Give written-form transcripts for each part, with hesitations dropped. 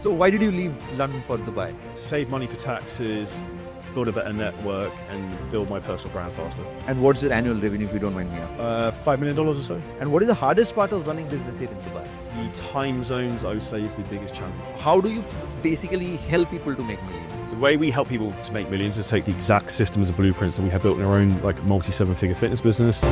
So why did you leave London for Dubai? Save money for taxes, build a better network, and build my personal brand faster. And what's your annual revenue, if you don't mind me asking? $5 million or so. And what is the hardest part of running business here in Dubai? The time zones, I would say, is the biggest challenge. How do you basically help people to make millions? The way we help people to make millions is take the exact systems and blueprints that we have built in our own multi-seven-figure fitness business.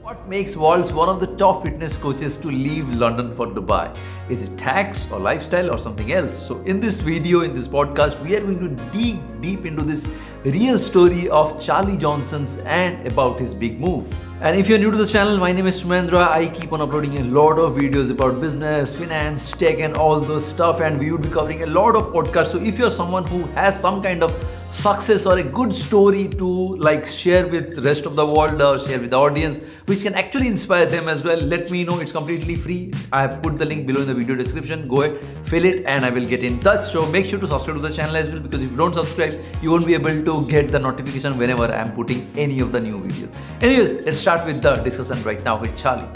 What makes Waltz one of the top fitness coaches to leave London for Dubai? Is it tax or lifestyle or something else? So in this video, in this podcast, we are going to dig deep into this real story of Charlie Johnson's and about his big move. And if you're new to the channel, my name is Sumendra. I keep on uploading a lot of videos about business, finance, tech and all those stuff, and we would be covering a lot of podcasts. So if you're someone who has some kind of success or a good story to share with the rest of the world or share with the audience, which can actually inspire them as well, let me know. It's completely free. I have put the link below in the video description. Go ahead, fill it, and I will get in touch. So make sure to subscribe to the channel as well, because if you don't subscribe, you won't be able to get the notification whenever I am putting any of the new videos. Anyways, let's start with the discussion right now with Charlie.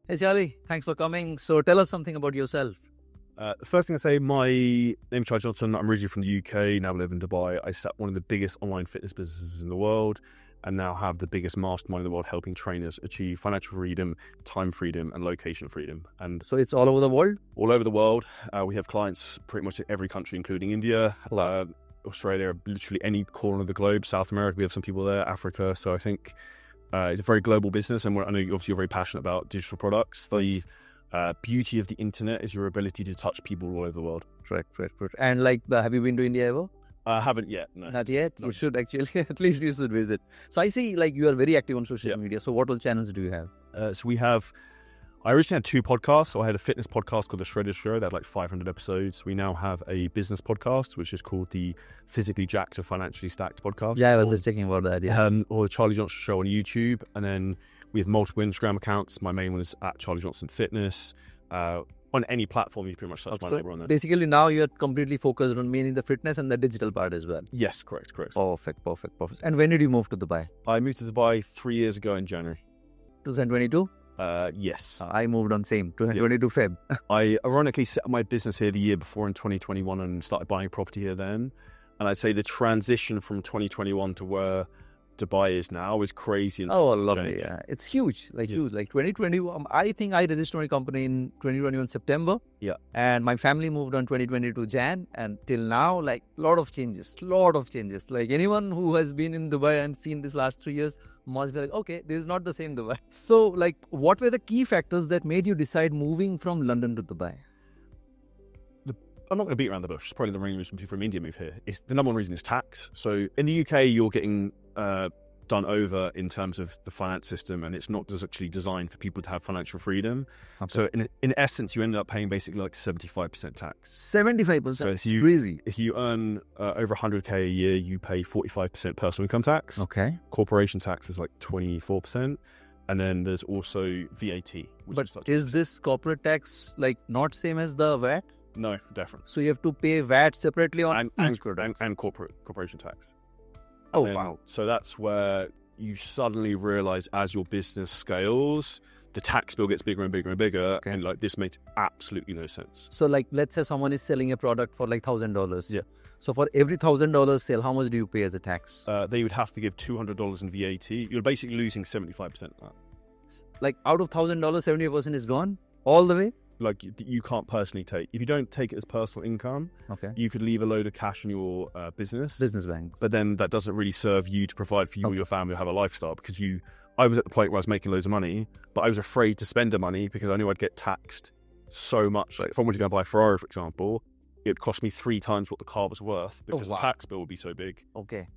Hey Charlie, thanks for coming. So tell us something about yourself. The first thing I say, my name is Charlie Johnson. I'm originally from the UK, now live in Dubai. I set up one of the biggest online fitness businesses in the world and now have the biggest mastermind in the world helping trainers achieve financial freedom, time freedom and location freedom. And so it's all over the world? All over the world. We have clients pretty much in every country, including India, Australia, literally any corner of the globe, South America, we have some people there, Africa. So I think it's a very global business, and I know obviously you're very passionate about digital products. The beauty of the internet is your ability to touch people all over the world. Right. And have you been to India ever? I haven't yet, no. Not yet? You should actually, at least you should visit. So I see you are very active on social media. So what all channels do you have? I originally had two podcasts. So I had a fitness podcast called The Shredded Show. That had 500 episodes. We now have a business podcast, which is called the Physically Jacked to Financially Stacked podcast. Yeah, I was just checking about that, yeah. Or the Charlie Johnson Show on YouTube. And then we have multiple Instagram accounts. My main one is at Charlie Johnson Fitness. On any platform, you pretty much search my name on there. Basically, now you're completely focused on mainly the fitness and the digital part as well. Yes, correct. Perfect. And when did you move to Dubai? I moved to Dubai 3 years ago in January. 2022? Yes. I moved on same, 2022 Feb. I ironically set up my business here the year before in 2021 and started buying property here then. And I'd say the transition from 2021 to where Dubai is now is crazy. And lovely. Yeah. It's huge, huge. 2020, I think I registered my company in 2021 September. Yeah. And my family moved on 2022 Jan. And till now, lot of changes. Anyone who has been in Dubai and seen this last 3 years must be okay, this is not the same Dubai. So what were the key factors that made you decide moving from London to Dubai? I'm not going to beat around the bush. It's probably the main reason people from India move here. The number one reason is tax. So in the UK, you're getting done over in terms of the finance system, and it's not just actually designed for people to have financial freedom. Okay. So in essence, you end up paying basically 75% tax. 75%? So crazy. If you earn over 100k a year, you pay 45% personal income tax. Okay. Corporation tax is 24%. And then there's also VAT. But is this corporate tax not same as the VAT? No, different. So you have to pay VAT separately on and corporation tax. Wow. So that's where you suddenly realize as your business scales, the tax bill gets bigger and bigger and bigger. Okay. And this makes absolutely no sense. So let's say someone is selling a product for $1,000. Yeah. So for every $1,000 sale, how much do you pay as a tax? They would have to give $200 in VAT. You're basically losing 75% of that. Out of $1,000, 70% is gone all the way? You can't personally take. If you don't take it as personal income, you could leave a load of cash in your business banks. But then that doesn't really serve you to provide for you or your family to have a lifestyle, because I was at the point where I was making loads of money, but I was afraid to spend the money because I knew I'd get taxed so much. If I wanted to go and buy a Ferrari, for example, it would cost me 3 times what the car was worth because the tax bill would be so big. Okay.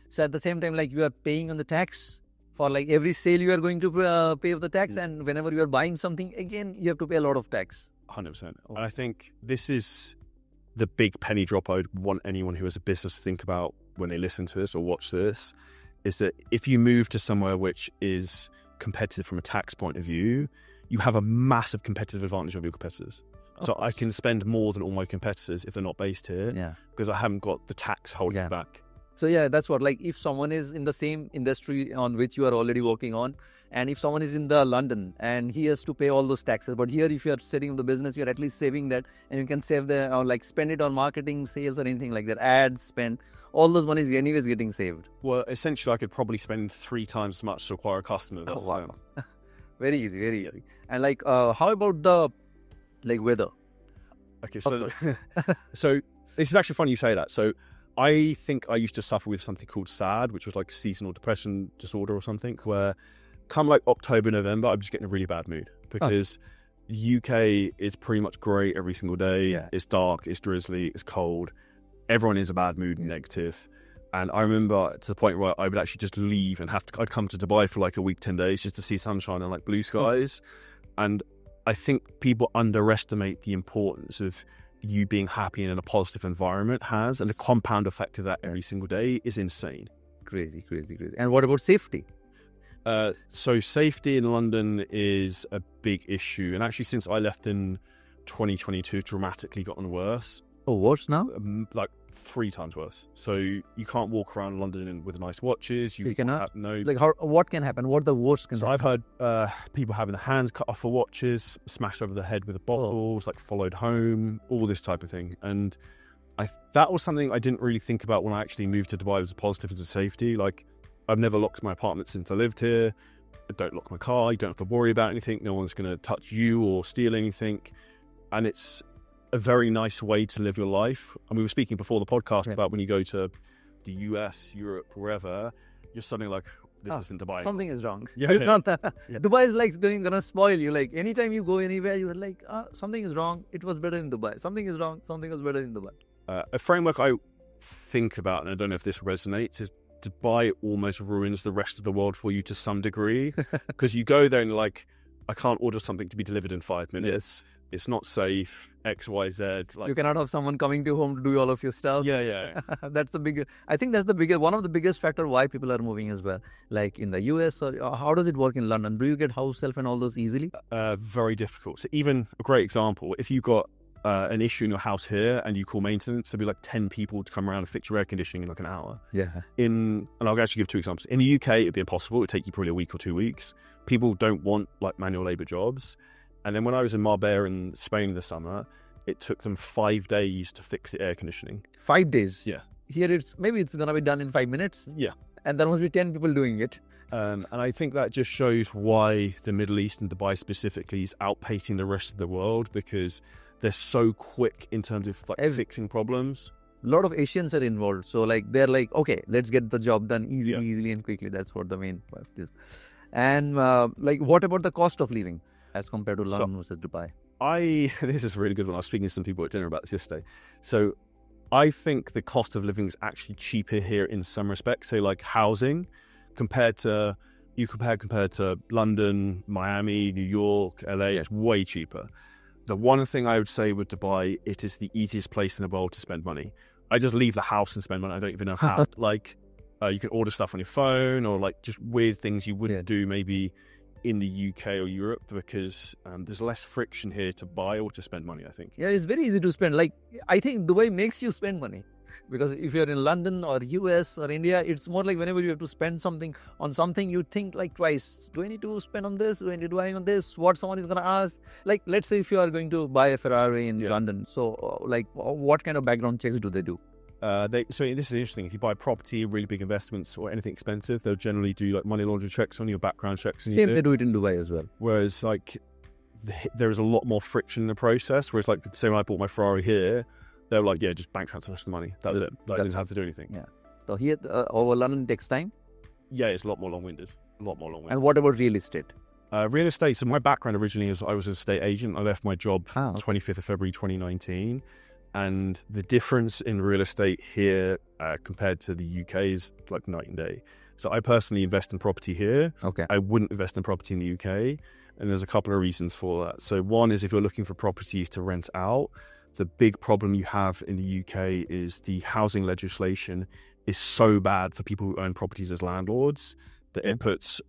So at the same time, you are paying on the tax. For every sale you are going to pay of the tax, and whenever you are buying something, again, you have to pay a lot of tax. 100%. And I think this is the big penny drop I would want anyone who has a business to think about when they listen to this or watch this, is that if you move to somewhere which is competitive from a tax point of view, you have a massive competitive advantage over your competitors. So I can spend more than all my competitors if they're not based here, because I haven't got the tax holding me back. So yeah, that's what, like if someone is in the same industry on which you are already working on, and if someone is in the London and he has to pay all those taxes, but here if you are setting up the business, you're at least saving that, and you can save the or like spend it on marketing, sales, or anything like that, ads, spend, all those money is anyways getting saved. Well, essentially, I could probably spend 3 times as much to acquire a customer. That's wow. Very easy, very easy. And like, how about the like weather? Okay, so so this is actually funny you say that. So I think I used to suffer with something called SAD, which was like seasonal depression disorder or something, where come like October, November, I'm just getting a really bad mood because UK is pretty much grey every single day. Yeah. It's dark, it's drizzly, it's cold. Everyone is a bad mood and negative. And I remember to the point where I would actually just leave and I'd come to Dubai for like a week, 10 days just to see sunshine and like blue skies. And I think people underestimate the importance of you being happy and in a positive environment has, and the compound effect of that every single day is insane. Crazy, crazy, crazy. And what about safety? So safety in London is a big issue. And actually since I left in 2022, dramatically gotten worse. Oh, worse now? Like 3 times worse. So you can't walk around London with nice watches. You cannot? No. Like what can happen? What the worst can So happen? I've heard people having their hands cut off for watches, smashed over the head with bottles, like followed home, all this type of thing. And that was something I didn't really think about when I actually moved to Dubai as a positive as a safety. Like I've never locked my apartment since I lived here. I don't lock my car. You don't have to worry about anything. No one's going to touch you or steal anything. And it's a very nice way to live your life. And we were speaking before the podcast about when you go to the US, Europe, wherever, you're suddenly like, this isn't Dubai. Something is wrong. Yeah, It's not that. Dubai is like gonna spoil you. Like anytime you go anywhere, you're like, something is wrong. It was better in Dubai. Something is wrong. Something was better in Dubai. A framework I think about, and I don't know if this resonates, is Dubai almost ruins the rest of the world for you to some degree. Because you go there and you're like, I can't order something to be delivered in 5 minutes. Yes. It's not safe, X, Y, Z. Like, You cannot have someone coming to home to do all of your stuff. yeah. That's the biggest. I think that's the biggest. One of the biggest factor why people are moving as well. Like in the US, or how does it work in London? Do you get house self and all those easily? Very difficult. So even a great example, if you've got an issue in your house here and you call maintenance, there'll be like 10 people to come around and fix your air conditioning in like an hour. Yeah. And I'll actually give 2 examples. In the UK, it'd be impossible. It'd take you probably a week or 2 weeks. People don't want like manual labor jobs. And then when I was in Marbella in Spain in the summer, it took them 5 days to fix the air conditioning. 5 days. Yeah. Here it's gonna be done in 5 minutes. Yeah. And there must be 10 people doing it. And I think that just shows why the Middle East and Dubai specifically is outpacing the rest of the world, because they're so quick in terms of like fixing problems. A lot of Asians are involved. So like they're like, okay, let's get the job done easily and quickly. That's what the main part is. And like what about the cost of living as compared to London versus Dubai? This is a really good one. I was speaking to some people at dinner about this yesterday. So I think the cost of living is actually cheaper here in some respects. Say like housing compared to London, Miami, New York, LA, it's way cheaper. The one thing I would say with Dubai, it is the easiest place in the world to spend money. I just leave the house and spend money. I don't even know how. Like you can order stuff on your phone, or like just weird things you wouldn't do maybe in the UK or Europe, because there's less friction here to buy or to spend money, I think. Yeah, it's very easy to spend. Like, I think Dubai makes you spend money. Because if you're in London or US or India, it's more like whenever you have to spend something on something, you think like twice. Do I need to spend on this? Do I need to buy on this? What someone is going to ask? Like, let's say if you are going to buy a Ferrari in London. So, like, what kind of background checks do they do? So this is interesting. If you buy property, really big investments or anything expensive, they'll generally do like money laundering checks on your background checks. Same, they do it in Dubai as well. Whereas like there is a lot more friction in the process. Whereas like say when I bought my Ferrari here, they were like, yeah, just bank transfer the money. That's it. Like, I didn't have to do anything. Yeah. So here over London takes time. Yeah, it's a lot more long-winded. And what about real estate? Real estate. So my background originally is I was an estate agent. I left my job 25th of February 2019. And the difference in real estate here compared to the UK is like night and day. So I personally invest in property here. Okay. I wouldn't invest in property in the UK. And there's a couple of reasons for that. So one is if you're looking for properties to rent out, the big problem you have in the UK is the housing legislation is so bad for people who own properties as landlords that it puts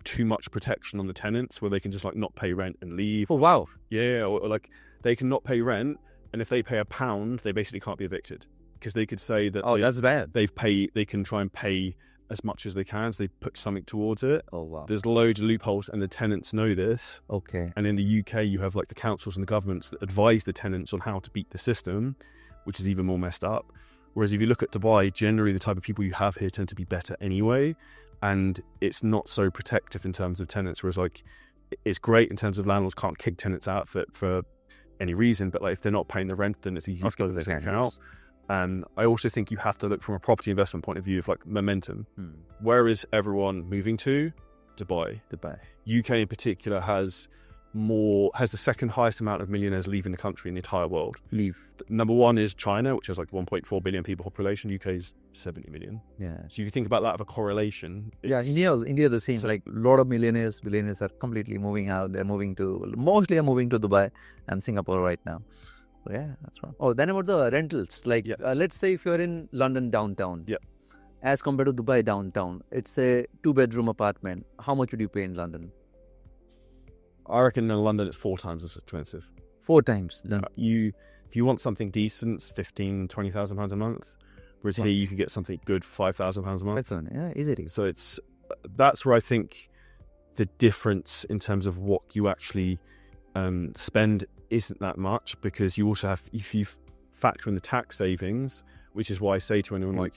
too much protection on the tenants, where they can just like not pay rent and leave. Oh, wow. Yeah, or like they can not pay rent, and if they pay £1, they basically can't be evicted. because they could say that that's bad. they can try and pay as much as they can, so they put something towards it. Oh, wow. There's loads of loopholes, and the tenants know this. Okay. And in the UK, you have like the councils and the governments that advise the tenants on how to beat the system, which is even more messed up. Whereas if you look at Dubai, generally the type of people you have here tend to be better anyway, and it's not so protective in terms of tenants. Whereas like it's great in terms of landlords can't kick tenants out for any reason, but like if they're not paying the rent, then it's easy to get them out. And I also think you have to look from a property investment point of view of like momentum. Where is everyone moving to? Dubai. UK in particular has the second highest amount of millionaires leaving the country in the entire world. Number one is China, which has like 1.4 billion people population. UK is 70 million. Yeah. So if you think about that of a correlation. Yeah, India the same. So, like a lot of billionaires are completely moving out. Mostly are moving to Dubai and Singapore right now. So yeah, that's right. Oh, then about the rentals. Like let's say if you're in London downtown. Yeah. As compared to Dubai downtown, it's a 2-bedroom apartment. How much would you pay in London? I reckon in London it's 4 times as expensive. 4 times. Then. If you want something decent, it's £15,000-20,000 a month. Whereas here you could get something good £5,000 a month. Yeah, easy. So that's where I think the difference in terms of what you actually spend isn't that much, because you also have, if you factor in the tax savings, which is why I say to anyone like,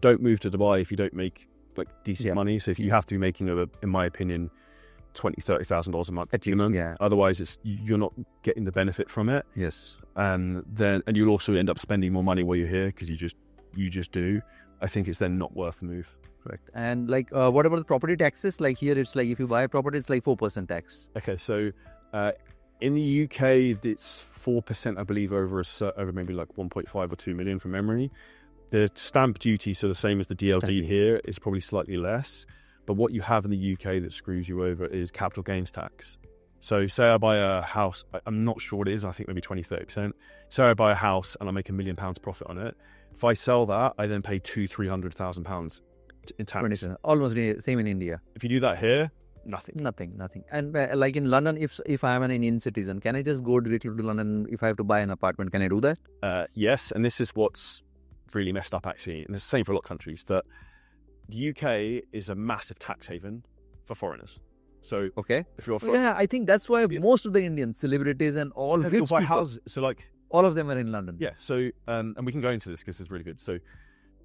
don't move to Dubai if you don't make like decent money. So if you have to be making in my opinion, $20,000-30,000 a month at minimum. Otherwise, you're not getting the benefit from it. Yes. And you'll also end up spending more money while you're here because you just do. I think it's then not worth the move. Correct. And like, what about the property taxes? Like here, it's like if you buy a property, it's like 4% tax. Okay, so in the UK, it's 4%, I believe, over maybe like 1.5 or 2 million from memory. The stamp duty, so the same as the DLD here, is probably slightly less. But what you have in the UK that screws you over is capital gains tax. So say I buy a house, I'm not sure what it is, I think maybe 20-30%. Say I buy a house and I make £1 million profit on it. If I sell that, I then pay £200,000-300,000 in tax. 20%. Almost the same in India. If you do that here, nothing. And like in London, if I am an Indian citizen, can I just go directly to London if I have to buy an apartment? Can I do that? Yes, and this is what's really messed up actually, and it's the same for a lot of countries, that the UK is a massive tax haven for foreigners. So if you're I think that's why most of the Indian celebrities and all rich people, houses, so like all of them are in London. Yeah. So and we can go into this because it's really good. So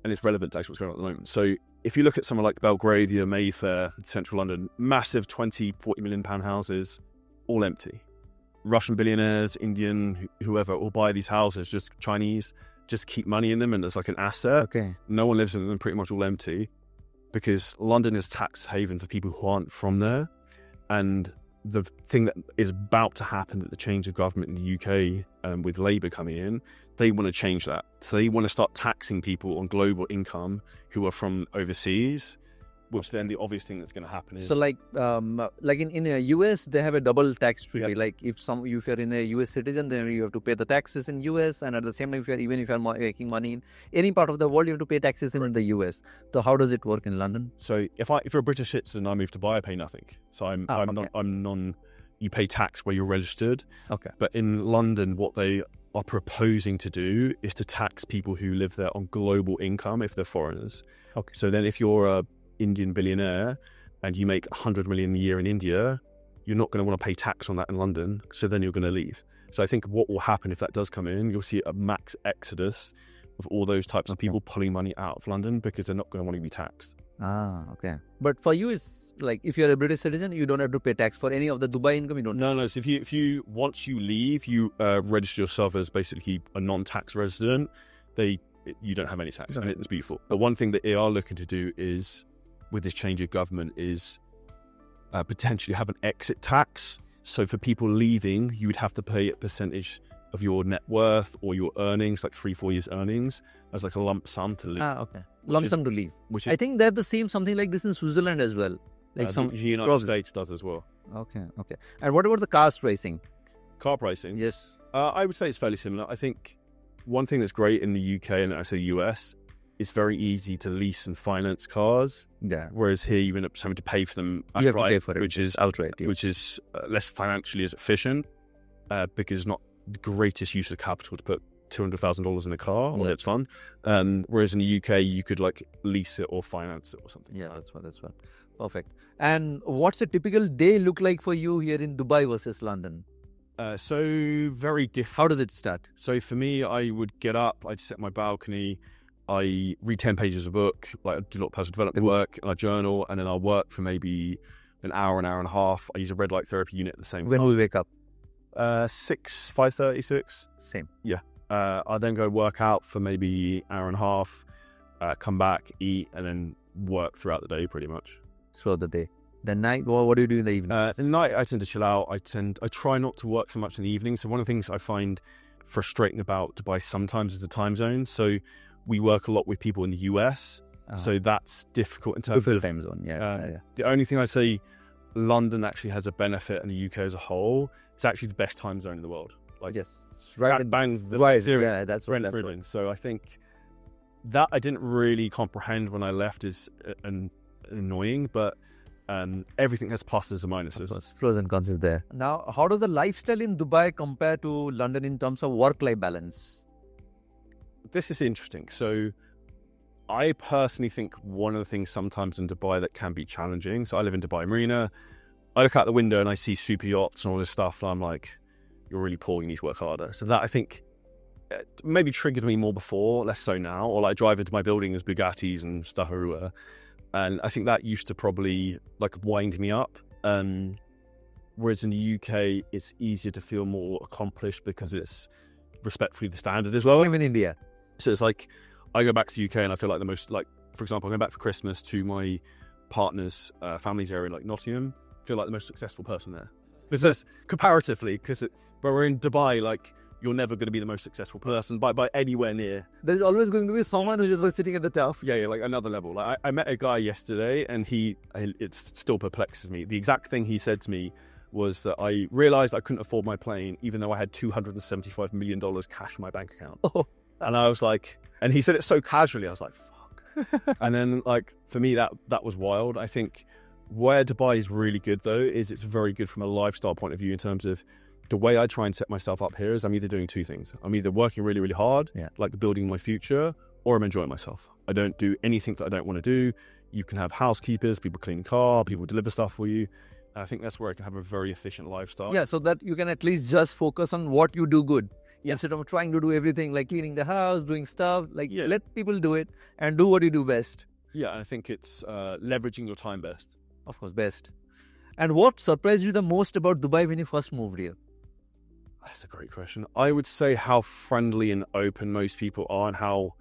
and it's relevant to actually what's going on at the moment. So if you look at somewhere like Belgravia, Mayfair, central London, massive 20-40 million pound houses, all empty. Russian billionaires, Indian, whoever, will buy these houses, just Chinese, just keep money in them and it's like an asset. Okay. No one lives in them, pretty much all empty, because London is tax haven for people who aren't from there. And the thing that is about to happen, that the change of government in the UK with Labour coming in, they want to change that. So they want to start taxing people on global income who are from overseas, which then the obvious thing that's going to happen is... So like in the US, they have a double tax treaty. Like if you're in a US citizen, then you have to pay the taxes in US, and at the same time, even if you're making money in any part of the world, you have to pay taxes in the US. So how does it work in London? So if you're a British citizen, I move to Dubai, I pay nothing. So I'm non. You pay tax where you're registered. Okay. But in London, what they are proposing to do is to tax people who live there on global income if they're foreigners. Okay. So then if you're a Indian billionaire and you make 100 million a year in India, you're not going to want to pay tax on that in London, so then you're going to leave. So I think what will happen if that does come in, you'll see a max exodus of all those types of people pulling money out of London because they're not going to want to be taxed. Okay. But for you, it's like if you're a British citizen, you don't have to pay tax for any of the Dubai income. You don't. No. So if you once you leave, you register yourself as basically a non-tax resident. You don't have any tax. I mean, it's beautiful. But one thing that they are looking to do is, with this change of government, is potentially have an exit tax. So for people leaving, you would have to pay a percentage of your net worth or your earnings, like 3-4 years earnings, as like a lump sum to leave. Okay. Lump sum to leave. Which is, I think they have the same something like this in Switzerland as well. Like the United States does as well. Okay. And what about the cars pricing? Car pricing? Yes. I would say it's fairly similar. I think one thing that's great in the UK and I say US, it's very easy to lease and finance cars. Yeah. Whereas here you end up having to pay for them outright, you have to pay for it, which is outright, yes. Which is less financially as efficient because it's not the greatest use of capital to put $200,000 in a car. Well, Yeah. that's fun. Whereas in the UK, you could like lease it or finance it or something. Yeah, that's fun. That's fun. Perfect. And what's a typical day look like for you here in Dubai versus London? So very different. How does it start? So for me, I would get up, I'd sit on my balcony, I read 10 pages of a book, like I do a lot of personal development work, and I journal, and then I'll work for maybe an hour and a half. I use a red light therapy unit at the same When time. we wake up? 5:30, 6. Same. I then go work out for maybe an hour and a half, come back, eat, and then work throughout the day pretty much. Throughout the day. The night, what do you do in the evening? At night, I tend to chill out. I try not to work so much in the evening. So one of the things I find frustrating about Dubai sometimes is the time zone. So we work a lot with people in the US. So that's difficult in terms of time zone. Yeah. The only thing I'd say London actually has a benefit, and the UK as a whole, it's actually the best time zone in the world. Like, Yes. Right. bang, the Right. zero, Yeah, that's right. rent That's through right. in. So I think that I didn't really comprehend when I left is annoying, but everything has pluses and minuses. Of course, pros and cons is there. Now, how does the lifestyle in Dubai compare to London in terms of work-life balance? This is interesting. So I personally think one of the things sometimes in Dubai that can be challenging. So I live in Dubai Marina. I look out the window and I see super yachts and all this stuff, and I'm like, you're really poor, you need to work harder. So that I think maybe triggered me more before, less so now. Or like drive into my building, there's Bugattis and stuff everywhere. And I think that used to probably like wind me up. Whereas in the UK, it's easier to feel more accomplished because it's respectfully the standard as well. Same in India. So it's like, I go back to the UK and I feel like the most, like, for example, I'm going back for Christmas to my partner's family's area, like Nottingham. I feel like the most successful person there. Because comparatively, because when we're in Dubai, like, you're never going to be the most successful person by anywhere near. There's always going to be someone who's just sitting at the top. Yeah, like another level. Like I met a guy yesterday, and it still perplexes me. The exact thing he said to me was that I realized I couldn't afford my plane, even though I had $275 million cash in my bank account. Oh. And I was like, and he said it so casually, I was like, fuck. And then, like, for me, that was wild. I think where Dubai is really good, though, is it's very good from a lifestyle point of view in terms of the way I try and set myself up here is I'm either doing two things. I'm either working really, really hard, like building my future, or I'm enjoying myself. I don't do anything that I don't want to do. You can have housekeepers, people clean car, people deliver stuff for you. And I think that's where I can have a very efficient lifestyle. Yeah, so that you can at least just focus on what you do good. Instead of trying to do everything like cleaning the house, doing stuff, like let people do it and do what you do best. Yeah, and I think it's leveraging your time best. Of course, best. And what surprised you the most about Dubai when you first moved here? That's a great question. I would say how friendly and open most people are and how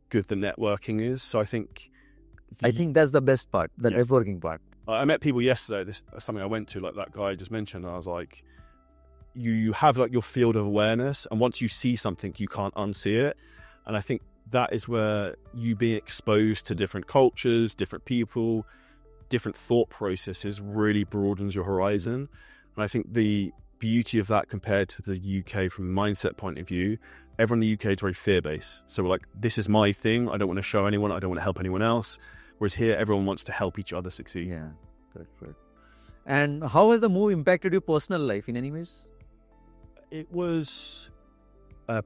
good the networking is. So I think that's the best part, the networking part. I met people yesterday, this something I went to, like that guy I just mentioned, and I was like, you have like your field of awareness, and once you see something, you can't unsee it. And I think that is where you being exposed to different cultures, different people, different thought processes really broadens your horizon. And I think the beauty of that compared to the UK from a mindset point of view, everyone in the UK is very fear-based. So we're like, this is my thing. I don't want to show anyone. I don't want to help anyone else. Whereas here, everyone wants to help each other succeed. Yeah, good. And how has the move impacted your personal life in any ways? It was,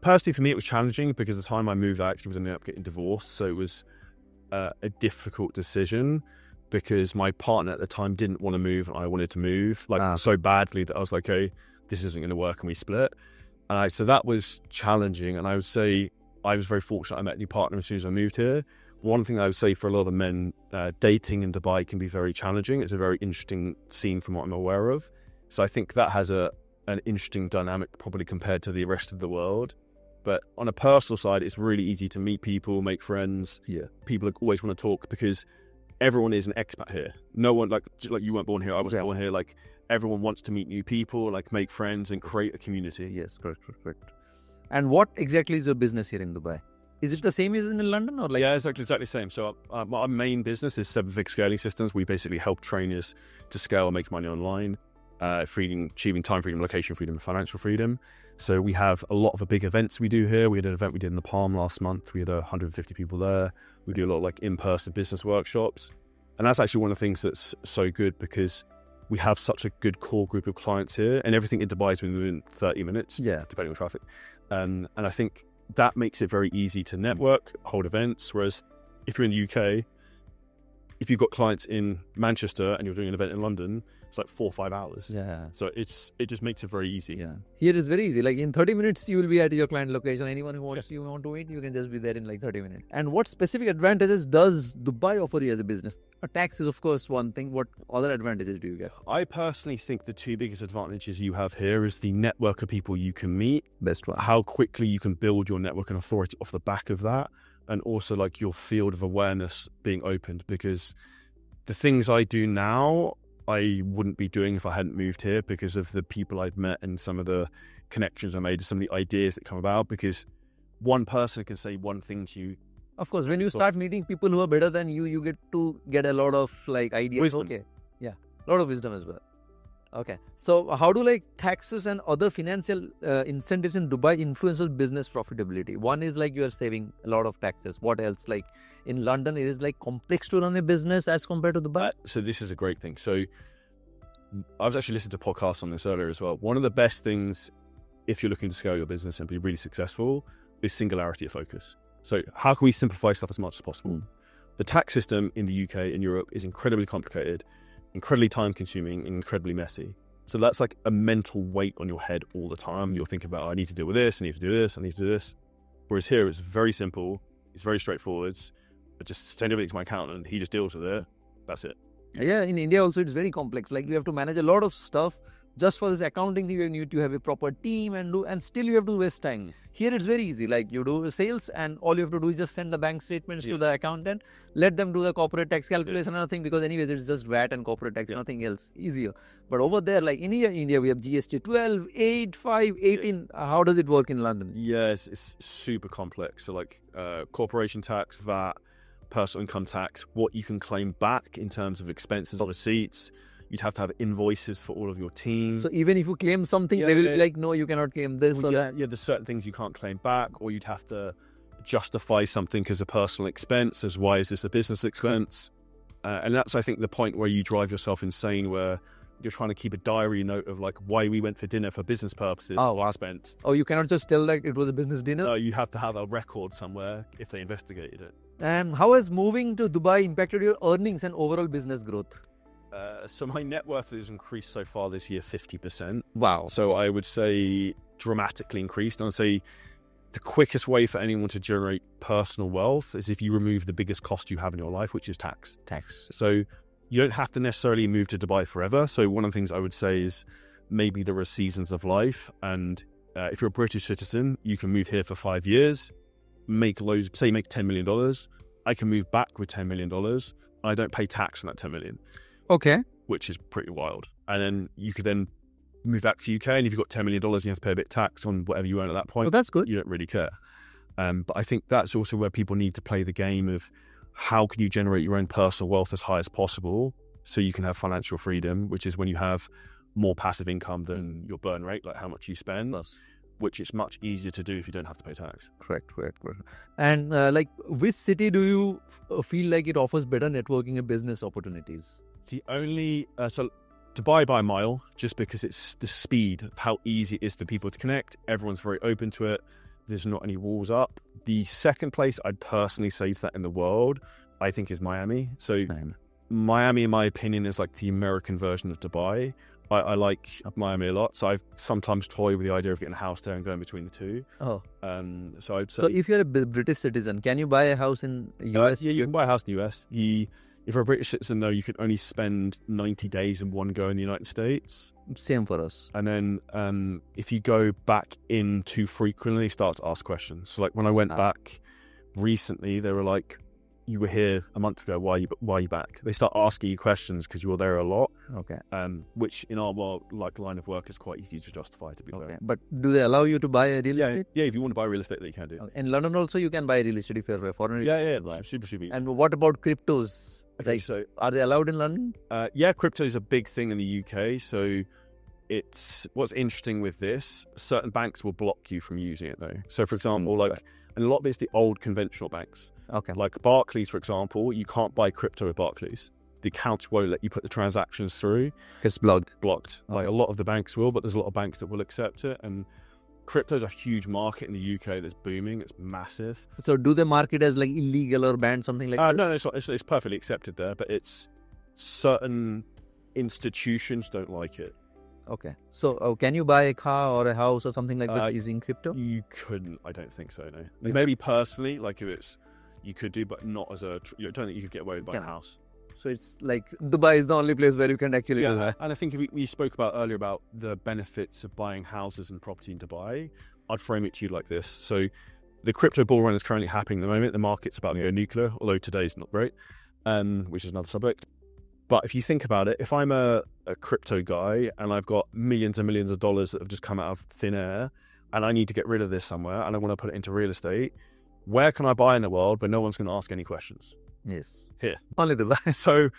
personally for me, it was challenging because the time I moved, I actually was ending up getting divorced. So it was a difficult decision because my partner at the time didn't want to move and I wanted to move so badly that I was like, okay, this isn't going to work, and we split. And so that was challenging. And I would say I was very fortunate I met a new partner as soon as I moved here. One thing I would say for a lot of men, dating in Dubai can be very challenging. It's a very interesting scene from what I'm aware of. So I think that has an interesting dynamic probably compared to the rest of the world. But on a personal side, it's really easy to meet people, make friends. Yeah. People always want to talk because everyone is an expat here. No one, like you weren't born here, I wasn't born here. Like, everyone wants to meet new people, like make friends and create a community. Yes, correct. And what exactly is your business here in Dubai? Is it the same as in London or like? Yeah, it's exactly the same. So our main business is 7-figure scaling systems. We basically help trainers to scale and make money online, achieving time freedom, location freedom, and financial freedom. So we have a lot of the big events we do here. We had an event we did in the Palm last month. We had 150 people there. We do a lot of like in-person business workshops. And that's actually one of the things that's so good because we have such a good core group of clients here, and everything in Dubai is within 30 minutes, depending on traffic. And I think that makes it very easy to network, hold events. Whereas if you're in the UK, if you've got clients in Manchester and you're doing an event in London, it's like 4 or 5 hours. Yeah. So it just makes it very easy. Yeah. Here it's very easy. Like in 30 minutes, you will be at your client location. Anyone who wants you want to meet, you can just be there in like 30 minutes. And what specific advantages does Dubai offer you as a business? Tax is of course one thing. What other advantages do you get? I personally think the two biggest advantages you have here is the network of people you can meet, Best one. how quickly you can build your network and authority off the back of that, and also like your field of awareness being opened, because the things I do now, I wouldn't be doing if I hadn't moved here, because of the people I've met and some of the connections I made, some of the ideas that come about, because one person can say one thing to you. Of course, when you start meeting people who are better than you, you get to get a lot of like ideas. Wisdom. Okay. Yeah. A lot of wisdom as well. Okay. So how do like taxes and other financial incentives in Dubai influences business profitability? One is like you are saving a lot of taxes. What else? Like in London, it is like complex to run a business as compared to Dubai. So this is a great thing. So I was actually listening to podcasts on this earlier as well. One of the best things, if you're looking to scale your business and be really successful, is singularity of focus. So how can we simplify stuff as much as possible? The tax system in the UK and Europe is incredibly complicated, incredibly time consuming, and incredibly messy. So that's like a mental weight on your head all the time. You're thinking about, I need to deal with this, I need to do this, I need to do this. Whereas here it's very simple, it's very straightforward. I just send everything to my accountant, he just deals with it. That's it. Yeah, in India also it's very complex. Like you have to manage a lot of stuff. Just for this accounting thing, you need to have a proper team and still you have to waste time. Here it's very easy. Like you do sales and all you have to do is just send the bank statements to the accountant, let them do the corporate tax calculation and nothing, because anyways it's just VAT and corporate tax, nothing else. Easier. But over there, like in India we have GST 12, 8, 5, 18. How does it work in London? Yes, it's super complex. So like corporation tax, VAT, personal income tax, what you can claim back in terms of expenses or receipts. You'd have to have invoices for all of your team. So even if you claim something, they will be like, no, you cannot claim this. Well, there's certain things you can't claim back, or you'd have to justify something as a personal expense, as why is this a business expense? And that's, I think, the point where you drive yourself insane, where you're trying to keep a diary note of like why we went for dinner for business purposes. Oh, wow. Spent. Oh, you cannot just tell that it was a business dinner? No, you have to have a record somewhere if they investigated it. And how has moving to Dubai impacted your earnings and overall business growth? So my net worth has increased so far this year 50%. Wow. So I would say dramatically increased. I'd say the quickest way for anyone to generate personal wealth is if you remove the biggest cost you have in your life, which is tax. So you don't have to necessarily move to Dubai forever. So one of the things I would say is maybe there are seasons of life. And if you're a British citizen, you can move here for 5 years, make loads, say you make $10 million. I can move back with $10 million. I don't pay tax on that $10 million. Okay. Which is pretty wild. And then you could then move back to the UK, and if you've got $10 million, you have to pay a bit of tax on whatever you earn at that point. Well, that's good. You don't really care. But I think that's also where people need to play the game of how can you generate your own personal wealth as high as possible so you can have financial freedom, which is when you have more passive income than your burn rate, like how much you spend, which is much easier to do if you don't have to pay tax. Correct. And like which city do you feel like it offers better networking and business opportunities? The only, so Dubai by a mile, just because it's the speed of how easy it is for people to connect. Everyone's very open to it. There's not any walls up. The second place I'd personally say to that in the world, I think, is Miami. So Miami, in my opinion, is like the American version of Dubai. I like Miami a lot. So I've sometimes toyed with the idea of getting a house there and going between the two. Oh. So I'd say, so if you're a British citizen, can you buy a house in US? Yeah, you can buy a house in the US. If you're a British citizen, though, you can only spend 90 days in one go in the United States. Same for us. And then if you go back in too frequently, they start to ask questions. So like when I went back recently, they were like, you were here a month ago, why are you back? They start asking you questions because you were there a lot. Okay. Which in our line of work is quite easy to justify, to be fair. But do they allow you to buy a real estate? Yeah, if you want to buy real estate, that you can do. In London also you can buy real estate if you're a foreigner. Yeah, super easy. And what about cryptos? Okay, like, so are they allowed in London? Yeah, crypto is a big thing in the UK. So it's what's interesting with this, certain banks will block you from using it though. So for example, and a lot of it's the old conventional banks. Okay. Like Barclays, for example, you can't buy crypto with Barclays. The accounts won't let you put the transactions through. It's blocked. Like a lot of the banks will, but there's a lot of banks that will accept it. And crypto's a huge market in the UK that's booming. It's massive. So do they mark it as like illegal or banned, something like this? No, it's not. It's perfectly accepted there, but it's certain institutions don't like it. Okay. So can you buy a car or a house or something like that using crypto? You couldn't. I don't think so, no. Maybe personally, like if it's, you could do, but not as a, I don't think you could get away with buying a house. So it's like Dubai is the only place where you can actually do that. And I think if we spoke about earlier about the benefits of buying houses and property in Dubai, I'd frame it to you like this. So the crypto bull run is currently happening at the moment. The market's about to go nuclear, although today's not great, which is another subject. But if you think about it, if I'm a crypto guy and I've got millions and millions of dollars that have just come out of thin air and I need to get rid of this somewhere and I want to put it into real estate, where can I buy in the world where no one's going to ask any questions? Yes. Here. Only Dubai. So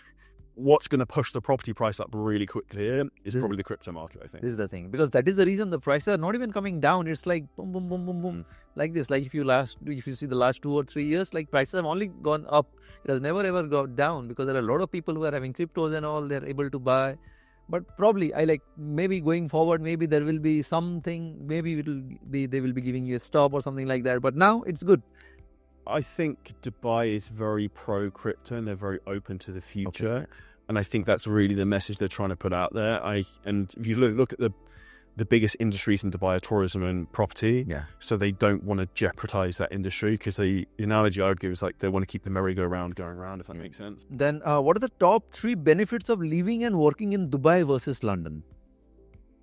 what's going to push the property price up really quickly here is probably the crypto market, I think. This is the thing. Because that is the reason the prices are not even coming down. It's like boom, boom, boom, boom, boom. Like this. Like if you see the last 2 or 3 years, like prices have only gone up. It has never ever gone down because there are a lot of people who are having cryptos and all. They're able to buy. But probably, maybe going forward, maybe there will be something. Maybe they will be giving you a stop or something like that. But now it's good. I think Dubai is very pro-crypto and they're very open to the future. Okay. And I think that's really the message they're trying to put out there. And if you look at the biggest industries in Dubai are tourism and property. Yeah. So they don't want to jeopardize that industry because the analogy I would give is like they want to keep the merry-go-round going around, if that makes sense. Then what are the top 3 benefits of living and working in Dubai versus London?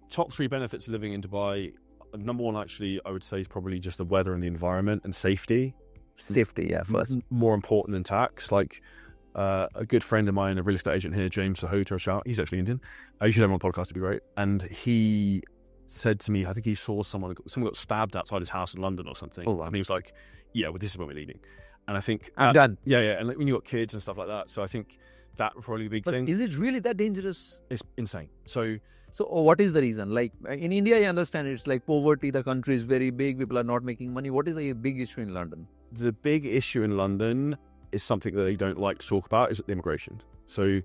Top 3 benefits of living in Dubai. Number 1, actually, I would say is probably just the weather and the environment and safety. Safety, yeah, first. More important than tax. Like a good friend of mine, a real estate agent here, James Sahota, shout. He's actually Indian. You should have him on the podcast, it'd be great. And he said to me, I think he saw someone got stabbed outside his house in London or something. Oh, wow. And he was like, yeah, well, this is when we're leaving. And I think I'm done. Yeah. And like when you got kids and stuff like that. So I think that would probably be a big thing. Is it really that dangerous? It's insane. So what is the reason? Like in India, I understand it's like poverty, the country is very big, people are not making money. What is the big issue in London? The big issue in London is something that they don't like to talk about, is immigration. So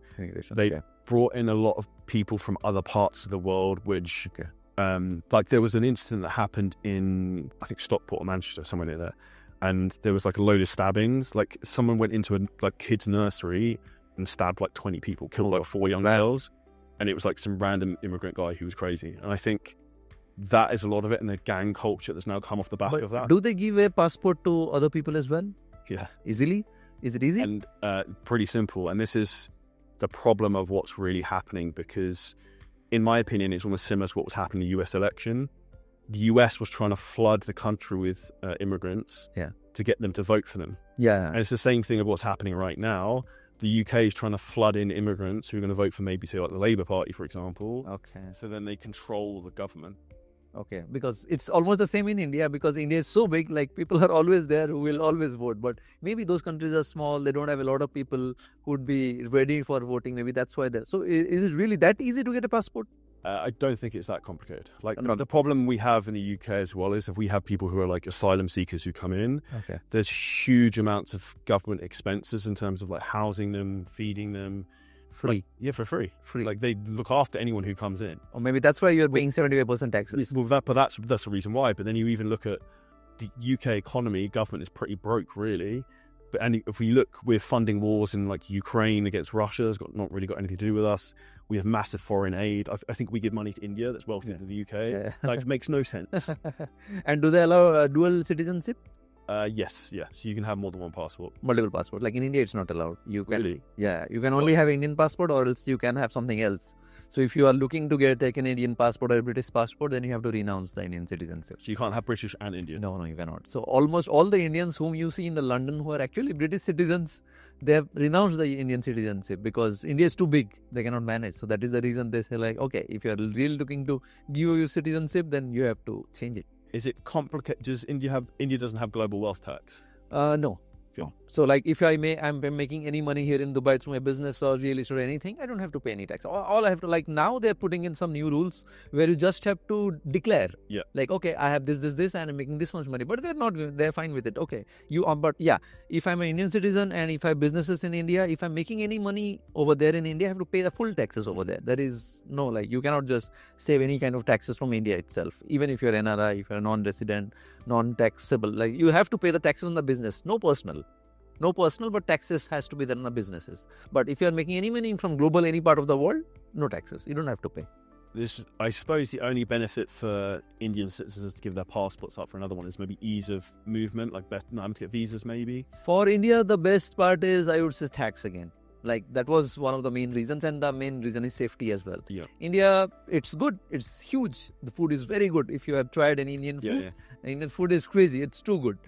they brought in a lot of people from other parts of the world, which like there was an incident that happened in, I think, Stockport or Manchester, somewhere near there. And there was like a load of stabbings. Like someone went into a kid's nursery and stabbed like 20 people, killed like 4 young girls. And it was like some random immigrant guy who was crazy. And I think that is a lot of it, and the gang culture that's now come off the back of that. Do they give a passport to other people as well? Yeah. Easily? Is it easy? And pretty simple. And this is the problem of what's really happening, because in my opinion, it's almost similar to what was happening in the US election. The US was trying to flood the country with immigrants to get them to vote for them. Yeah. And it's the same thing of what's happening right now. The UK is trying to flood in immigrants who are going to vote for maybe, say, like the Labour Party, for example. Okay. So then they control the government. Okay, because it's almost the same in India, because India is so big, like people are always there who will always vote. But maybe those countries are small, they don't have a lot of people who would be ready for voting. Maybe that's why they're... So is it really that easy to get a passport? I don't think it's that complicated. Like the problem we have in the UK as well is if we have people who are like asylum seekers who come in, there's huge amounts of government expenses in terms of like housing them, feeding them. Free. Yeah, for free. Like they look after anyone who comes in. Or maybe that's why you're paying 75% taxes. Well, that's the reason why. But then you even look at the UK economy, government is pretty broke, really. And if we look, we're funding wars in like Ukraine against Russia, it's not really got anything to do with us. We have massive foreign aid. I think we give money to India that's wealthier than the UK. Yeah. Like, it makes no sense. And do they allow dual citizenship? Yes, yeah. So you can have more than one passport. Multiple passport. Like in India, it's not allowed. You can, really? Yeah, you can only have Indian passport, or else you can have something else. So if you are looking to get a Canadian passport or a British passport, then you have to renounce the Indian citizenship. So you can't have British and Indian? No, you cannot. So almost all the Indians whom you see in the London who are actually British citizens, they have renounced the Indian citizenship because India is too big. They cannot manage. So that is the reason they say like, okay, if you are really looking to give you citizenship, then you have to change it. Is it complicated? Does India doesn't have global wealth tax? No. So like if I'm making any money here in Dubai through my business or real estate or anything, I don't have to pay any tax. All I have to, like, now they're putting in some new rules where you just have to declare. Yeah. Like, okay, I have this, and I'm making this much money. But they're fine with it. Okay. But yeah, if I'm an Indian citizen and if I have businesses in India, if I'm making any money over there in India, I have to pay the full taxes over there. There is no, like, you cannot just save any kind of taxes from India itself. Even if you're NRI, if you're a non-resident, non-taxable, like, you have to pay the taxes on the business, no personal. No personal, but taxes has to be there on the businesses. But if you're making any money from global, any part of the world, no taxes. You don't have to pay. This, I suppose, the only benefit for Indian citizens to give their passports up for another one is maybe ease of movement, like not having to get visas maybe. For India, the best part is, I would say, tax again. Like, that was one of the main reasons, and the main reason is safety as well. Yeah. India, it's good. It's huge. The food is very good. If you have tried any Indian food, Indian food is crazy. It's too good.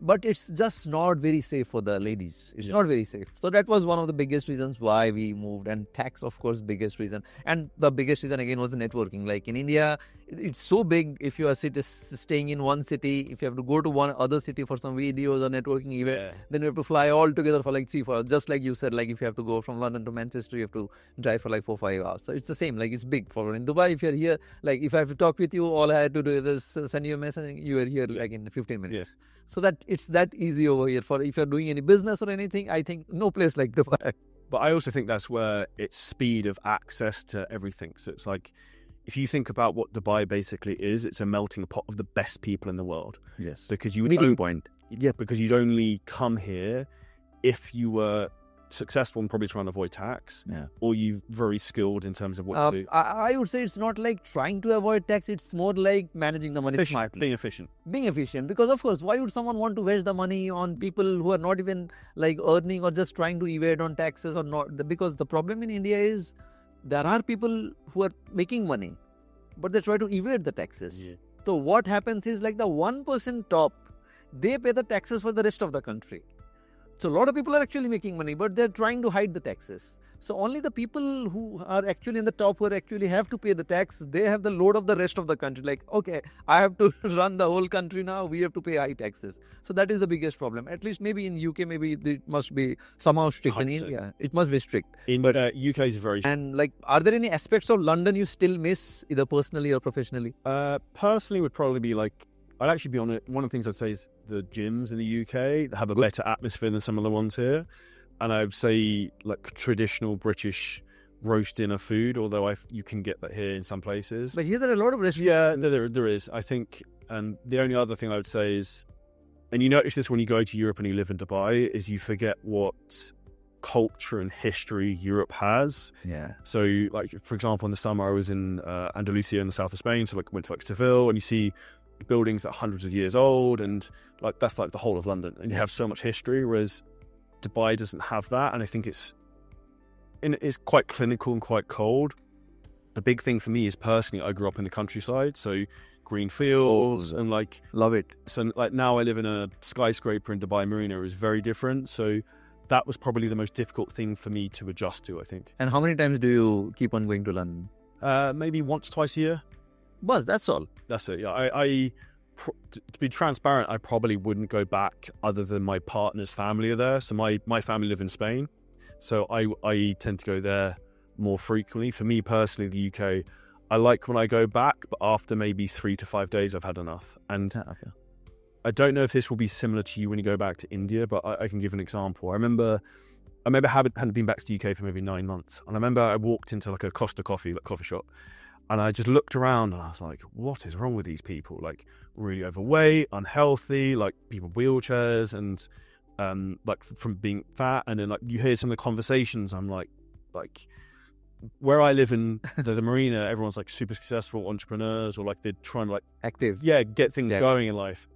But it's just not very safe for the ladies. It's not very safe. So that was one of the biggest reasons why we moved. And tax, of course, biggest reason. And the biggest reason again was the networking. Like in India, it's so big. If you are staying in one city, if you have to go to one other city for some videos or networking event, then you have to fly all together for like 3-4 hours. Just like you said, like if you have to go from London to Manchester, you have to drive for like 4-5 hours. So it's the same. Like it's big. For in Dubai, if you're here, like if I have to talk with you, all I had to do is send you a message. You are here like in 15 minutes. Yes. So that it's that easy over here. For if you're doing any business or anything, I think no place like Dubai. But I also think that's where it's speed of access to everything. So it's like, if you think about what Dubai basically is, it's a melting pot of the best people in the world. Yes. Because you meeting point. Yeah, because you'd only come here if you were successful and probably trying to avoid tax, or you're very skilled in terms of what you do. I would say it's not like trying to avoid tax. It's more like managing the money smartly. Being efficient. Being efficient. Because of course, why would someone want to waste the money on people who are not even like earning or just trying to evade on taxes or not? Because the problem in India is there are people who are making money, but they try to evade the taxes. Yeah. So what happens is like the 1% top, they pay the taxes for the rest of the country. So a lot of people are actually making money, but they're trying to hide the taxes. So only the people who are actually in the top, who actually have to pay the tax, they have the load of the rest of the country. Like, okay, I have to run the whole country now. We have to pay high taxes. So that is the biggest problem. At least maybe in UK, maybe it must be somehow strict. In India, it must be strict. But UK is very. And like, are there any aspects of London you still miss, either personally or professionally? Personally, would probably be like, I'd actually be on it. One of the things I'd say is the gyms in the UK have a better atmosphere than some of the ones here. And I would say like traditional British roast dinner food, although you can get that here in some places. But here there are a lot of restaurants. Yeah, there is. I think, and the only other thing I would say is, and you notice this when you go to Europe and you live in Dubai, is you forget what culture and history Europe has. Yeah. So like, for example, in the summer I was in Andalusia in the south of Spain, so like went to like Seville, and you see buildings that are hundreds of years old, and like that's like the whole of London, and you have so much history, whereas Dubai doesn't have that. And I think it's quite clinical and quite cold. The big thing for me is personally, I grew up in the countryside, so green fields and like love it. So like now I live in a skyscraper in Dubai Marina. Is very different. So that was probably the most difficult thing for me to adjust to, I think. And how many times do you keep on going to London? Maybe once, twice a year. Buzz, that's all. That's it. Yeah, to be transparent, I probably wouldn't go back other than my partner's family are there. So my family live in Spain, so I tend to go there more frequently. For me personally, the UK, I like when I go back, but after maybe 3 to 5 days, I've had enough. And I don't know if this will be similar to you when you go back to India, but I can give an example. I remember hadn't been back to the UK for maybe 9 months, and I remember I walked into like a Costa coffee shop. And I just looked around and I was like, what is wrong with these people? Like really overweight, unhealthy, like people in wheelchairs, and like from being fat. And then like you hear some of the conversations, I'm like where I live in the marina, everyone's like super successful entrepreneurs, or like they're trying to like active. Yeah, get things going in life.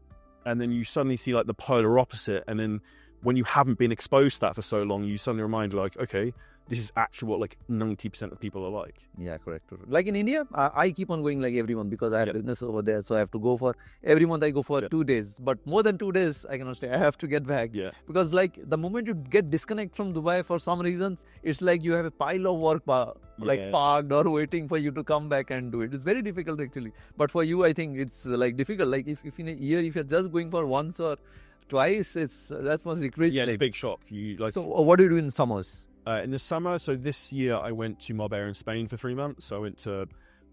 And then you suddenly see like the polar opposite. And then when you haven't been exposed to that for so long, you suddenly remind like, okay, this is actually what like 90% of people are like. Yeah, correct. Like in India, I keep on going like everyone, because I have business over there. So I have to go for every month. I go for 2 days, but more than 2 days I cannot stay. I have to get back. Yeah. Because like the moment you get disconnect from Dubai for some reasons, it's like you have a pile of work parked or waiting for you to come back and do it. It's very difficult actually. But for you, I think it's like difficult. Like if in a year, if you're just going for once or twice. That must be crazy. Yeah, it's a Like, big shock. You like so what do you do in summers? in the summer. So this year I went to Marbella in Spain for 3 months. So I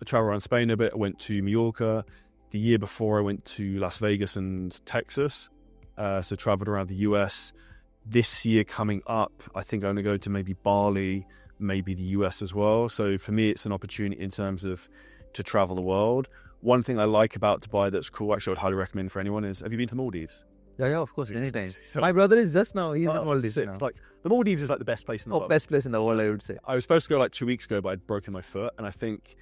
traveled around Spain a bit. I went to Mallorca. The year before I went to Las Vegas and Texas. So traveled around the US. This year coming up, I think I'm going to go to maybe Bali, maybe the US as well. So for me, it's an opportunity in terms of to travel the world. One thing I like about Dubai that's cool, actually I would highly recommend for anyone is, have you been to the Maldives? Yeah, of course, anytime. So- My brother is just now, he's in Maldives sick. now. Like the Maldives is like the best place in the world. Best place in the world, I would say. I was supposed to go like 2 weeks ago, but I'd broken my foot. And I think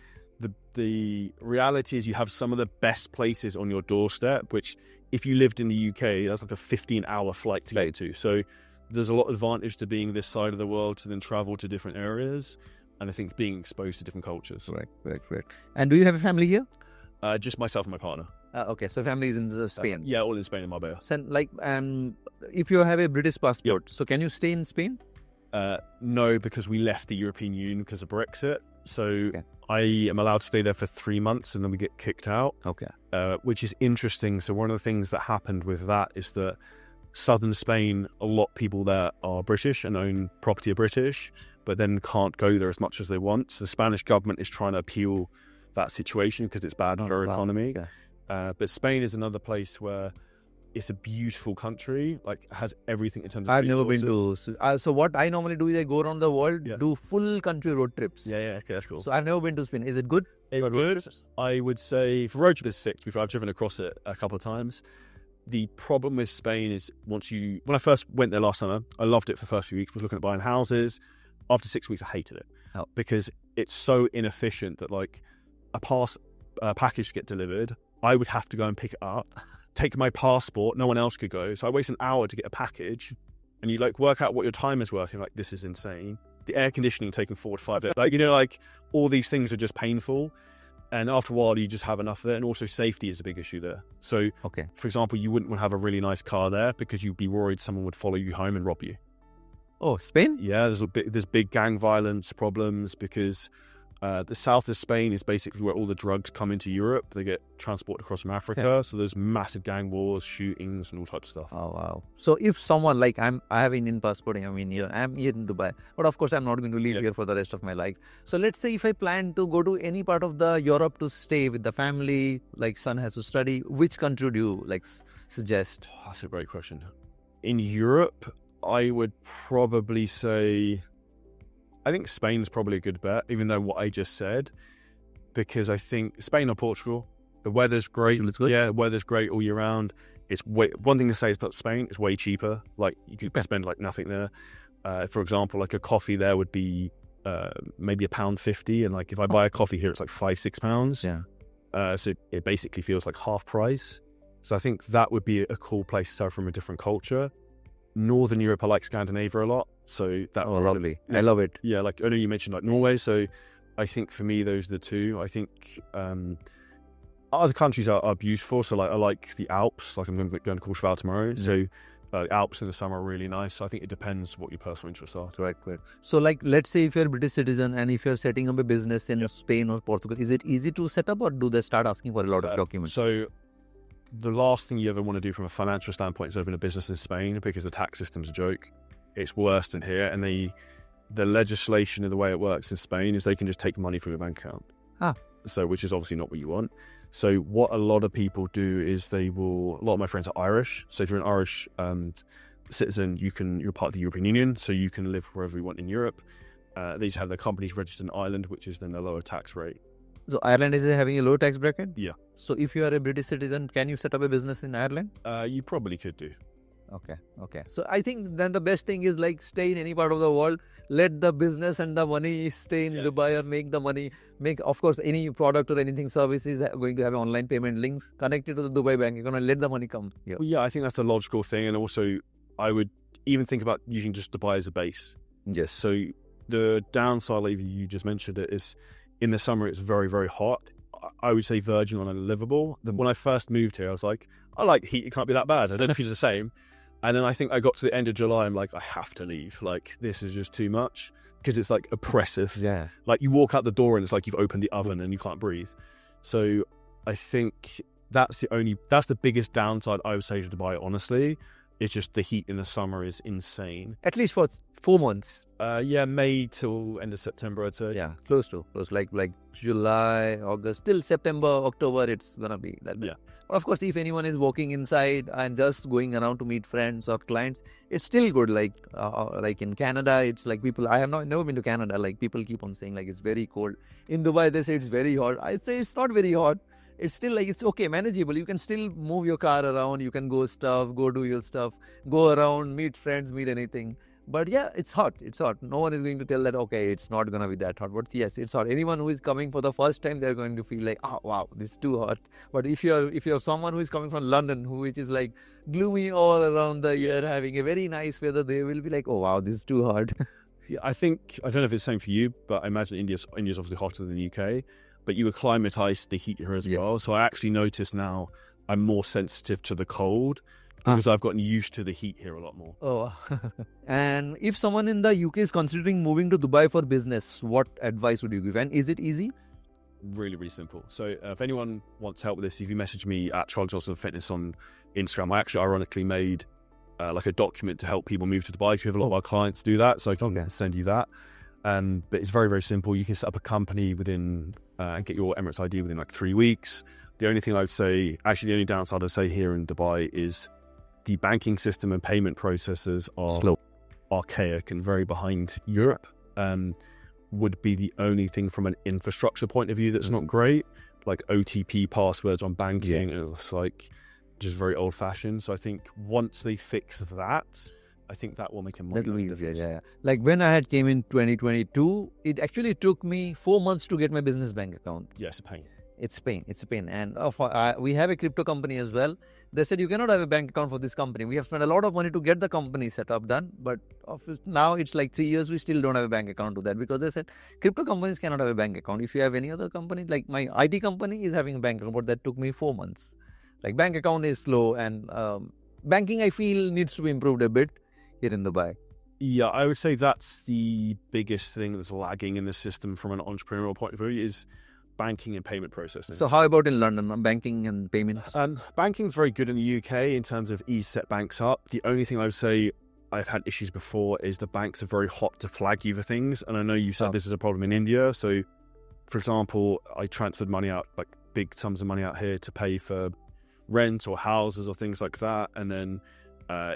the reality is you have some of the best places on your doorstep, which if you lived in the UK, that's like a 15-hour flight to get to. So there's a lot of advantage to being this side of the world to then travel to different areas. And I think being exposed to different cultures. Right. And do you have a family here? Just myself and my partner. Okay, so family is in Spain. Yeah, all in Spain and Marbella. So, like, if you have a British passport, so can you stay in Spain? No, because we left the European Union because of Brexit. So I am allowed to stay there for 3 months and then we get kicked out. Okay. Which is interesting. So one of the things that happened with that is that southern Spain, a lot of people there are British and own property are British, but then can't go there as much as they want. So the Spanish government is trying to appeal that situation because it's bad for our economy. Okay. But Spain is another place where it's a beautiful country, like has everything in terms of I've resources. never been to. So what I normally do is I go around the world, do full country road trips. Yeah, okay, that's cool. So I've never been to Spain. Is it good? It's good. I would say for road trip is sick. I've driven across it a couple of times. The problem with Spain is when I first went there last summer, I loved it for the first few weeks. I was looking at buying houses. After 6 weeks, I hated it because it's so inefficient that like a package to get delivered, I would have to go and pick it up, take my passport, no one else could go. So I waste an hour to get a package and you like work out what your time is worth. You're like, this is insane. The air conditioning taking 4 to 5 days. Like, like all these things are just painful. And after a while, you just have enough of it. And also safety is a big issue there. So, for example, you wouldn't want to have a really nice car there because you'd be worried someone would follow you home and rob you. Oh, Spain? Yeah, there's big gang violence problems because the south of Spain is basically where all the drugs come into Europe. They get transported across from Africa. Okay. So there's massive gang wars, shootings, and all types of stuff. Oh, wow. So if someone like I have an Indian passport, I'm here in Dubai, but of course I'm not going to live here for the rest of my life. So let's say if I plan to go to any part of the Europe to stay with the family, like son has to study, which country do you like suggest? Oh, that's a great question. In Europe, I would probably say, I think Spain's probably a good bet, even though what I just said, because I think Spain or Portugal, the weather's great. Yeah, the weather's great all year round. It's one thing to say about Spain, it's way cheaper. Like you could spend like nothing there. For example, like a coffee there would be maybe £1.50, and like if I buy a coffee here, it's like £5-6. Yeah. So it basically feels like half price. So I think that would be a cool place to sell from a different culture. Northern Europe, I like Scandinavia a lot. So that lovely. I love it. Yeah, like I know you mentioned like Norway. So I think for me, those are the two. I think other countries are beautiful. So like I like the Alps. Like I'm going to Courchevel tomorrow. So Alps in the summer are really nice. So I think it depends what your personal interests are. Right. So like let's say if you're a British citizen and if you're setting up a business in Spain or Portugal, is it easy to set up or do they start asking for a lot of documents? So the last thing you ever want to do from a financial standpoint is open a business in Spain because the tax system's a joke. It's worse than here. And the legislation and the way it works in Spain is they can just take money from your bank account. So, which is obviously not what you want. So what a lot of people do is a lot of my friends are Irish. So if you're an Irish citizen, you're part of the European Union. So you can live wherever you want in Europe. They just have their companies registered in Ireland, which is then a lower tax rate. So Ireland is having a low tax bracket? Yeah. So if you are a British citizen, can you set up a business in Ireland? You probably could do. Okay. So I think then the best thing is like stay in any part of the world, let the business and the money stay in Dubai or make the money. Of course, any product or anything service is going to have online payment links connected to the Dubai bank. You're going to let the money come here. Well, yeah, I think that's a logical thing. And also I would even think about using just Dubai as a base. Yes. So the downside, like you just mentioned it, is in the summer, it's very, very hot. I would say virgin on unlivable. Then when I first moved here, I was like, I like heat. It can't be that bad. I don't know if it's the same. And then I think I got to the end of July. I'm like, I have to leave. Like, this is just too much because it's like oppressive. Yeah. Like you walk out the door and it's like you've opened the oven and you can't breathe. So I think that's the biggest downside I would say to Dubai, honestly. It's just the heat in the summer is insane. At least for 4 months. Yeah, May till end of September, I'd say. Yeah, close like July, August, till September, October, it's gonna be that bad. Yeah. But of course, if anyone is walking inside and just going around to meet friends or clients, it's still good. Like in Canada, it's like people. I have never been to Canada. Like people keep on saying like it's very cold. In Dubai, they say it's very hot. I'd say it's not very hot. It's still like it's okay, manageable. You can still move your car around. You can go do your stuff, go around, meet friends, meet anything. But yeah, it's hot. It's hot. No one is going to tell that, okay, it's not going to be that hot. But yes, it's hot. Anyone who is coming for the first time, they're going to feel like, oh, wow, this is too hot. But if you're someone who is coming from London, which is like gloomy all around the year, having a very nice weather, they will be like, oh, wow, this is too hot. Yeah, I don't know if it's the same for you, but I imagine India's obviously hotter than the UK. But you acclimatise to the heat here as well. So I actually notice now I'm more sensitive to the cold because I've gotten used to the heat here a lot more. Oh, and if someone in the UK is considering moving to Dubai for business, what advice would you give? And is it easy? Really, really simple. So if anyone wants help with this, if you message me at Charlie Johnson Fitness on Instagram, I actually ironically made like a document to help people move to Dubai. So we have a lot of our clients do that. So I can send you that. But it's very, very simple. You can set up a company within and get your Emirates ID within like 3 weeks. The only thing I would say, actually the only downside I'd say here in Dubai is the banking system and payment processes are slow, archaic and very behind Europe. Would be the only thing from an infrastructure point of view that's not great. Like OTP passwords on banking, it's like just very old fashioned. So I think once they fix that, I think that will make a much difference. Yeah. Like when I had came in 2022, it actually took me 4 months to get my business bank account. Yeah, it's a pain. It's a pain. And we have a crypto company as well. They said you cannot have a bank account for this company. We have spent a lot of money to get the company set up done, but now it's like 3 years we still don't have a bank account to that because they said crypto companies cannot have a bank account. If you have any other company, like my IT company is having a bank account, but that took me 4 months. Like bank account is slow and banking I feel needs to be improved a bit here in Dubai. Yeah, I would say that's the biggest thing that's lagging in the system from an entrepreneurial point of view is banking and payment processing. So how about in London, banking and payments? Banking's very good in the UK in terms of ease set banks up. The only thing I would say I've had issues before is the banks are very hot to flag you for things. And I know you said this is a problem in India. So, for example, I transferred money out, like big sums of money out here to pay for rent or houses or things like that. And then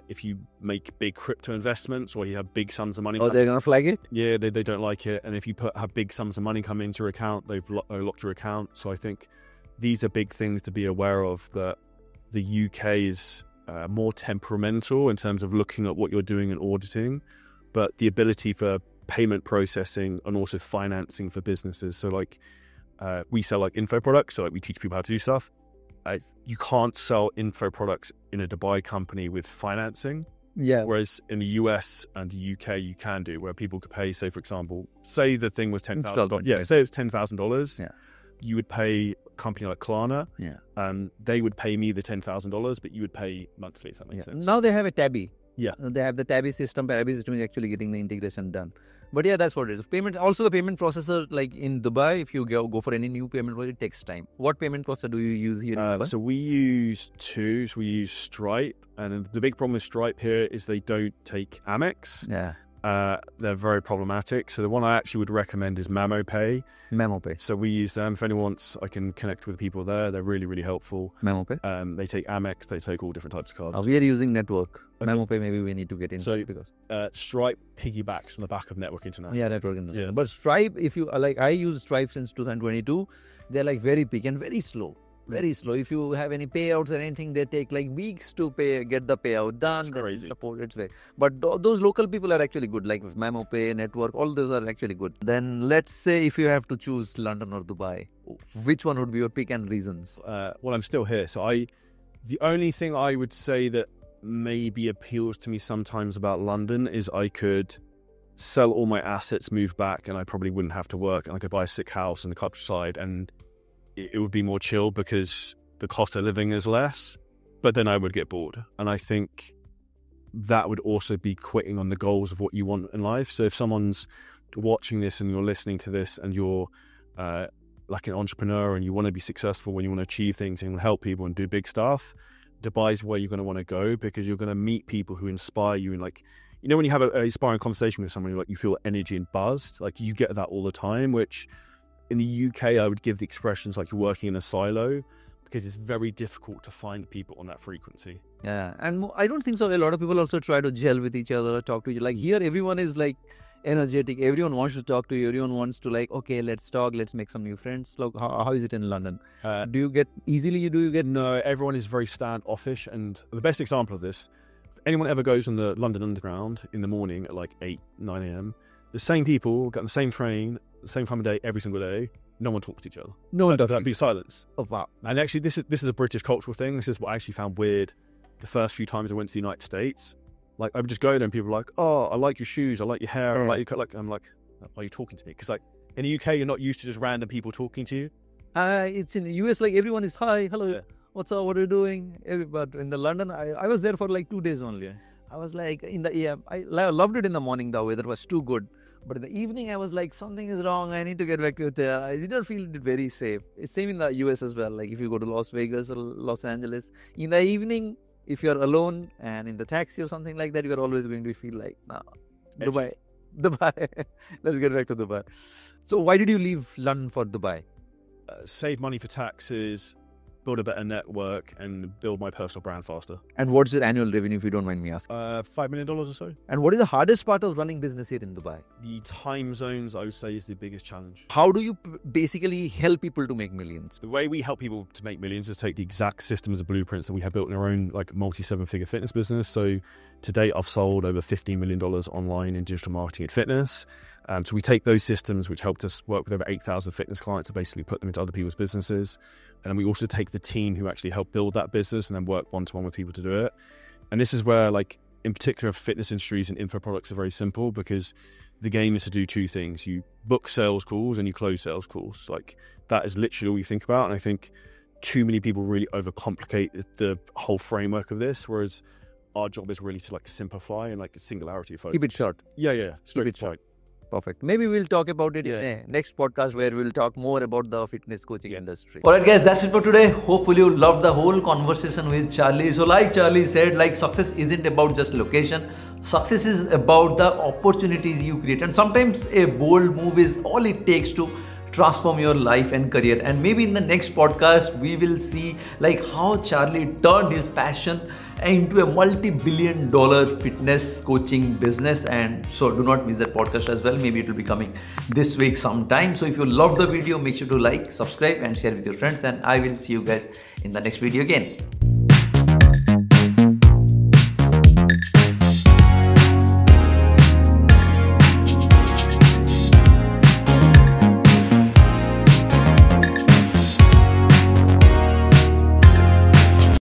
if you make big crypto investments or you have big sums of money... Oh, they're going to flag it? Yeah, they don't like it. And if you have big sums of money come into your account, they've locked your account. So I think these are big things to be aware of, that the UK is more temperamental in terms of looking at what you're doing and auditing, but the ability for payment processing and also financing for businesses. So like we sell like info products, so like we teach people how to do stuff. You can't sell info products in a Dubai company with financing. Yeah. Whereas in the US and the UK, you can do, where people could pay, say, for example, say the thing was $10,000. Yeah, say it was $10,000. Yeah. You would pay a company like Klarna. Yeah. They would pay me the $10,000, but you would pay monthly, if that makes sense. Now they have a tabby. Yeah. They have the tabby system. Tabby system is actually getting the integration done. But yeah, that's what it is. Payment, also the payment processor, like in Dubai, if you go for any new payment, it takes time. What payment processor do you use here in Dubai? So we use two. So we use Stripe. And the big problem with Stripe here is they don't take Amex. Yeah. They're very problematic. So the one I actually would recommend is MemoPay. MemoPay. So we use them. If anyone wants, I can connect with people there. They're really, really helpful. MemoPay. They take Amex. They take all different types of cards. We are using network. Okay. MemoPay, maybe we need to get into so, because Stripe piggybacks on the back of Network International. Yeah, Network International. Yeah. But Stripe, if you like, I use Stripe since 2022. They're like very big and very slow. Very slow. If you have any payouts or anything, they take like weeks to get the payout done. That's crazy. Support its way. But those local people are actually good, like MemoPay, Network, all those are actually good. Then let's say if you have to choose London or Dubai, which one would be your pick and reasons? Well, I'm still here. So the only thing I would say that maybe appeals to me sometimes about London is I could sell all my assets, move back, and I probably wouldn't have to work, and I could buy a sick house in the countryside, and it would be more chill because the cost of living is less, but then I would get bored. And I think that would also be quitting on the goals of what you want in life. So if someone's watching this and you're listening to this and you're like an entrepreneur and you want to be successful, when you want to achieve things and you want to help people and do big stuff, Dubai is where you're going to want to go, because you're going to meet people who inspire you. And like, you know, when you have an inspiring conversation with someone, like you feel energy and buzzed, like you get that all the time, which in the UK, I would give the expressions like you're working in a silo, because it's very difficult to find people on that frequency. Yeah, and I don't think so. A lot of people also try to gel with each other, talk to you. Like here, everyone is like energetic. Everyone wants to talk to you. Everyone wants to like, okay, let's talk. Let's make some new friends. Look, how is it in London? Do you get easily? Do you get? No, everyone is very standoffish. And the best example of this, if anyone ever goes on the London Underground in the morning at like 8, 9 a.m., the same people get on the same train, the same time of day, every single day. No one talks to each other. No one talks. That'd be silence. Oh wow! And actually, this is a British cultural thing. This is what I actually found weird. The first few times I went to the United States, like I would just go there and people were like, "Oh, I like your shoes. I like your hair. I like your cut." Like I'm like, "Why are you talking to me?" Because like in the UK, you're not used to just random people talking to you. It's in the US, like everyone is hi, hello, what's up, what are you doing? But in the London, I was there for like 2 days only. I was like I loved it in the morning. The weather was too good. But in the evening, I was like, something is wrong. I need to get back to it. I didn't feel very safe. It's same in the US as well. Like if you go to Las Vegas or Los Angeles, in the evening, if you're alone and in the taxi or something like that, you're always going to feel like, nah, Dubai. Let's get back to Dubai. So why did you leave London for Dubai? Save money for taxes, build a better network, and build my personal brand faster. And what's your annual revenue, if you don't mind me asking? $5 million or so. And what is the hardest part of running business here in Dubai? The time zones, I would say, is the biggest challenge. How do you basically help people to make millions? The way we help people to make millions is take the exact systems and blueprints that we have built in our own like multi-7-figure fitness business. So to date, I've sold over $15 million online in digital marketing and fitness. So we take those systems, which helped us work with over 8,000 fitness clients, to basically put them into other people's businesses. And then we also take the team who actually help build that business and then work one-to-one with people to do it. And this is where, like, in particular, fitness industries and info products are very simple, because the game is to do two things. You book sales calls and you close sales calls. Like, that is literally all you think about. And I think too many people really overcomplicate the whole framework of this, whereas our job is really to like simplify and like singularity focus. Keep it short. Yeah. Keep it short. Perfect. Maybe we'll talk about it in the next podcast, where we'll talk more about the fitness coaching industry. Alright guys, that's it for today. Hopefully you loved the whole conversation with Charlie. So like Charlie said, like success isn't about just location. Success is about the opportunities you create. And sometimes a bold move is all it takes to transform your life and career. And maybe in the next podcast we will see like how Charlie turned his passion into a multi-billion-dollar fitness coaching business. And so do not miss that podcast as well. Maybe it will be coming this week sometime. So if you love the video, make sure to like, subscribe and share with your friends, and I will see you guys in the next video again.